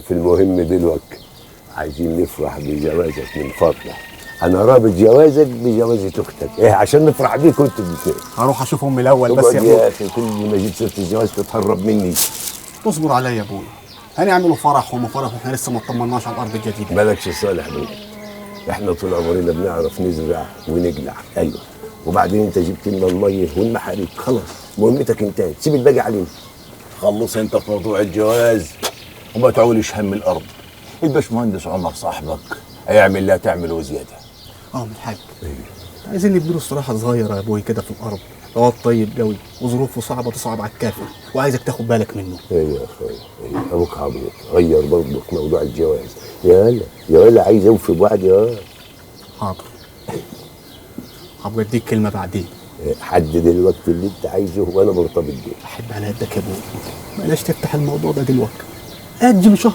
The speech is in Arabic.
في المهم دلوقتي عايزين نفرح بجوازك من فضلك. انا رابط جوازك بجوازة اختك، ايه عشان نفرح بيك وانتوا الاثنين. هروح اشوف امي الاول بس اقعد يا يا ابوي. اخي، كل ما جيت سيره الجواز تتهرب مني. اصبر عليا يا ابوي، هنعملوا فرح وما فرح واحنا لسه ما اطمناش على الارض الجديده. مالكش صالح بيه، احنا طول عمرنا بنعرف نزرع ونقلع. ايوه، وبعدين انت جبت لنا الميه والمحاريق، خلاص مهمتك انتهت، سيب الباقي علينا. خلص انت في موضوع الجواز وما تعولش هم الارض. الباشمهندس عمر صاحبك هيعمل لا تعمل وزياده. من الحاج، عايزين نديله استراحه صغيره يا ابوي كده في الارض. هو طيب قوي وظروفه صعبه تصعب على الكافر، وعايزك تاخد بالك منه. ايوه يا اخويا، ايوه ابوك عبيط، غير برضك موضوع الجواز. يا ولا عايز اوفي بوعدي. حاضر، هبقى اديك كلمه بعدين. حدد الوقت اللي انت عايزه وانا مرتبط بيه. احب على قدك يا ابوي، بلاش تفتح الموضوع ده دلوقتي، اجل شهر